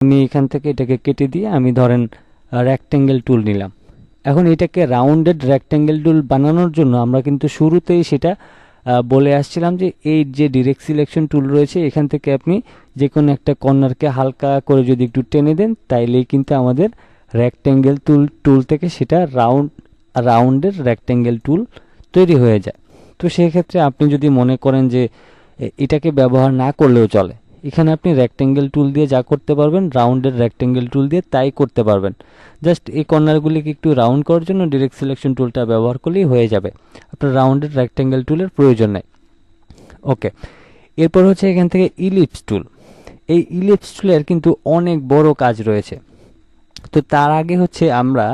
আমি এখান থেকে এটাকে কেটে দিয়ে আমি ধরেন রেক্ট্যাঙ্গেল টুল নিলাম। এখন এটাকে রাউন্ডেড রেক্ট্যাঙ্গেল টুল বানানোর জন্য আমরা কিন্তু শুরুতেই সেটা বলে আসছিলাম যে এই যে ডিরেক্ট সিলেকশন টুল রয়েছে এখান থেকে আপনি যে কোনো একটা কর্নারকে হালকা করে যদি একটু টেনে দেন তাইলেই কিন্তু আমাদের রেক্ট্যাঙ্গেল টুল থেকে সেটা রাউন্ডের রেক্ট্যাঙ্গেল টুল তৈরি হয়ে যায়। তো সেই ক্ষেত্রে আপনি যদি মনে করেন যে এটাকে ব্যবহার না করলেও চলে, এখানে আপনি রেক্ট্যাঙ্গেল টুল দিয়ে যা করতে পারবেন রাউন্ডের রেক্ট্যাঙ্গেল টুল দিয়ে তাই করতে পারবেন। জাস্ট এই কর্নারগুলিকে একটু রাউন্ড করার জন্য ডিরেক্ট সিলেকশন টুলটা ব্যবহার করলেই হয়ে যাবে, আপনার রাউন্ডের রেক্ট্যাঙ্গেল টুলের প্রয়োজন নেই। ওকে, এরপর হচ্ছে এখান থেকে ইলিপস টুল। এই ইলিপস টুলের কিন্তু অনেক বড় কাজ রয়েছে। তো তার আগে হচ্ছে আমরা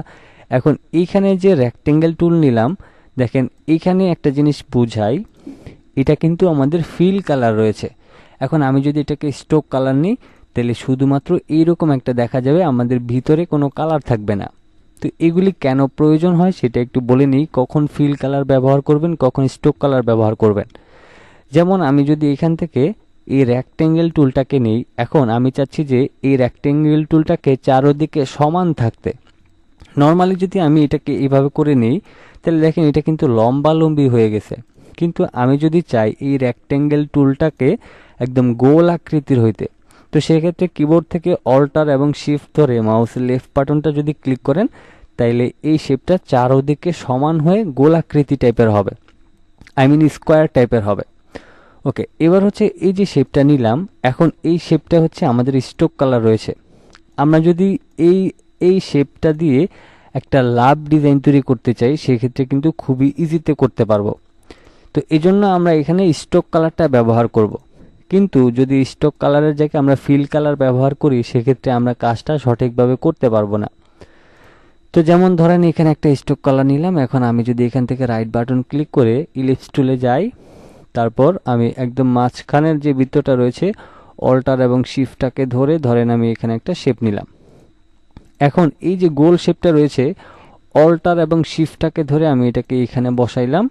এখন এইখানে যে রেক্ট্যাঙ্গেল টুল নিলাম, দেখেন এইখানে একটা জিনিস বুঝাই, এটা কিন্তু আমাদের ফিল কালার রয়েছে। এখন আমি যদি এটাকে স্ট্রোক কালার নিই তাহলে শুধুমাত্র এইরকম একটা দেখা যাবে, আমাদের ভিতরে কোনো কালার থাকবে না। তো এগুলি কেন প্রয়োজন হয় সেটা একটু বলে নিই, কখন ফিল কালার ব্যবহার করবেন, কখন স্ট্রোক কালার ব্যবহার করবেন। যেমন আমি যদি এখান থেকে এই রেক্ট্যাঙ্গেল টুলটাকে নিই, এখন আমি চাচ্ছি যে এই রেক্ট্যাঙ্গেল টুলটাকে চারদিকে সমান থাকতে। নর্মালি যদি আমি এটাকে এইভাবে করে নিই তাহলে দেখেন এটা কিন্তু লম্বালম্বি হয়ে গেছে, কিন্তু আমি যদি চাই এই রেক্ট্যাঙ্গেল টুলটাকে একদম গোল আকৃতির হইতে, তো সেক্ষেত্রে কিবোর্ড থেকে অল্টার এবং শিফট ধরে মাউসের লেফট বাটনটা যদি ক্লিক করেন তাইলে এই শেপটা চারদিকে সমান হয়ে গোল আকৃতি টাইপের হবে, স্কোয়ার টাইপের হবে। ওকে, এবার হচ্ছে এই যে শেপটা নিলাম, এখন এই শেপটা হচ্ছে আমাদের স্ট্রোক কালার রয়েছে। আমরা যদি এই শেপটা দিয়ে একটা লাভ ডিজাইন তৈরি করতে চাই সেক্ষেত্রে কিন্তু খুবই ইজিতে করতে পারবো। তো এই জন্য আমরা এখানে স্ট্রোক কালারটা ব্যবহার করব। কিন্তু যদি স্ট্রোক কালারের জায়গায় আমরা ফিল কালার ব্যবহার করি সেক্ষেত্রে আমরা কাজটা সঠিকভাবে করতে পারবো না। তো যেমন ধরেন এখানে একটা স্ট্রোক কালার নিলাম, এখন আমি যদি এখান থেকে রাইট বাটন ক্লিক করে ইলিপস টুলে যাই, তারপর আমি একদম মাঝখানের যে বৃত্তটা রয়েছে অল্টার এবং শিফটটাকে ধরেন আমি এখানে একটা শেপ নিলাম। এখন এই যে গোল শেপটা রয়েছে অল্টার এবং শিফটটাকে ধরে আমি এটাকে এখানে বসাইলাম,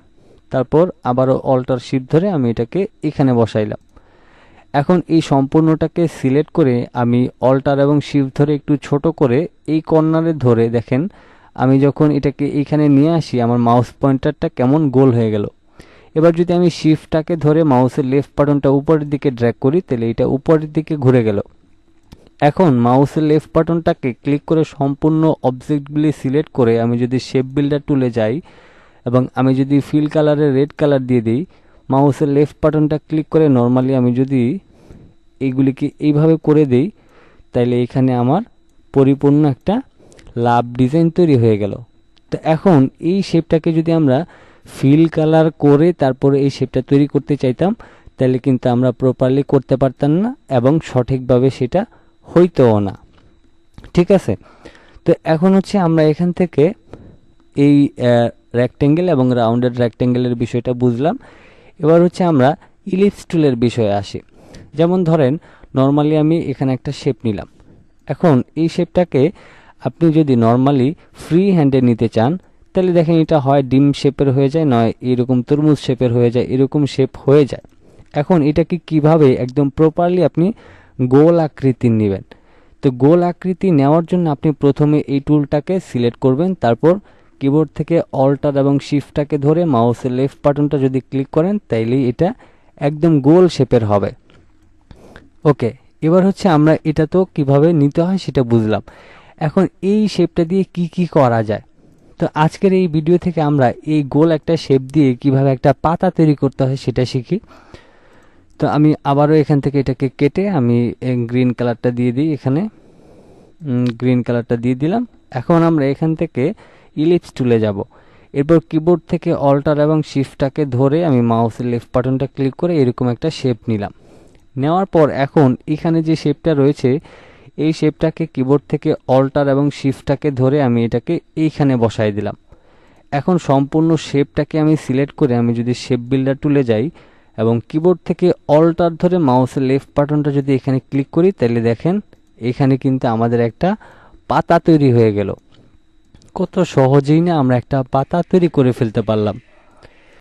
তারপর আবারও অল্টার শিফট ধরে আমি এটাকে এখানে বসাইলাম। এখন এই সম্পূর্ণটাকে সিলেক্ট করে আমি অল্টার এবং শিফট ধরে একটু ছোট করে এই কর্নারে ধরে দেখেন আমি যখন এটাকে এইখানে নিয়ে আসি আমার মাউস পয়েন্টারটা কেমন গোল হয়ে গেল। এবার যদি আমি শিফটটাকে ধরে মাউসের লেফট বাটনটা উপরের দিকে ড্র্যাগ করি তাহলে এটা উপরের দিকে ঘুরে গেল। এখন মাউসের লেফট বাটনটাকে ক্লিক করে সম্পূর্ণ অবজেক্টগুলি সিলেক্ট করে আমি যদি শেপ বিল্ডার টুলে যাই এবং আমি যদি ফিল কালারে রেড কালার দিয়ে দিই, মাউসের লেফট বাটনটা ক্লিক করে নর্মালি আমি যদি এইগুলিকে এইভাবে করে দিই তাইলে এখানে আমার পরিপূর্ণ একটা লাভ ডিজাইন তৈরি হয়ে গেল। তো এখন এই শেপটাকে যদি আমরা ফিল কালার করে তারপরে এই শেপটা তৈরি করতে চাইতাম তাহলে কিন্তু আমরা প্রপারলি করতে পারতাম না এবং সঠিকভাবে সেটা হইতোও না। ঠিক আছে, তো এখন হচ্ছে আমরা এখান থেকে এই রেক্ট্যাঙ্গেল এবং রাউন্ডেড রেক্ট্যাঙ্গেলের বিষয়টা বুঝলাম। এবার হচ্ছে আমরা ইলিপস টুলের বিষয়ে আসি। যেমন ধরেন নর্মালি আমি এখানে একটা শেপ নিলাম, এখন এই শেপটাকে আপনি যদি নর্মালি ফ্রি হ্যান্ডে নিতে চান তাহলে দেখেন এটা হয় ডিম শেপের হয়ে যায়, নয় এরকম তরমুজ শেপের হয়ে যায়, এরকম শেপ হয়ে যায়। এখন এটাকে কিভাবে একদম প্রপারলি আপনি গোল আকৃতি নেবেন, তো গোল আকৃতি নেওয়ার জন্য আপনি প্রথমে এই টুলটাকে সিলেক্ট করবেন, তারপর কিবোর্ড থেকে অল্টার এবং শিফটটাকে ধরে মাউসের লেফট বাটনটা যদি ক্লিক করেন তাইলেই এটা একদম গোল শেপের হবে। ওকে, এবার হচ্ছে আমরা এটা তো কিভাবে নিতে হয় সেটা বুঝলাম। এখন এই শেপটা দিয়ে কি করা যায়, তো আজকের এই ভিডিও থেকে আমরা এই গোল একটা শেপ দিয়ে কিভাবে একটা পাতা তৈরি করতে হয় সেটা শিখি। তো আমি আবারও এখান থেকে এটাকে কেটে আমি গ্রিন কালারটা দিয়ে দিই, এখানে গ্রিন কালারটা দিয়ে দিলাম। এখন আমরা এখান থেকে ইলিপস টুলে যাব, এরপর কিবোর্ড থেকে অল্টার এবং শিফটটাকে ধরে আমি মাউসের লেফট বাটনটা ক্লিক করে এরকম একটা শেপ নিলাম। নেওয়ার পর এখন এখানে যে শেপটা রয়েছে এই শেপটাকে কিবোর্ড থেকে অল্টার এবং শিফটটাকে ধরে আমি এটাকে এইখানে বসাই দিলাম। এখন সম্পূর্ণ শেপটাকে আমি সিলেক্ট করে আমি যদি শেপ বিল্ডার টুলে যাই এবং কিবোর্ড থেকে অল্টার ধরে মাউসের লেফট বাটনটা যদি এখানে ক্লিক করি তাহলে দেখেন এখানে কিন্তু আমাদের একটা পাতা তৈরি হয়ে গেল। কত সহজেই না আমরা একটা পাতা তৈরি করে ফেলতে পারলাম।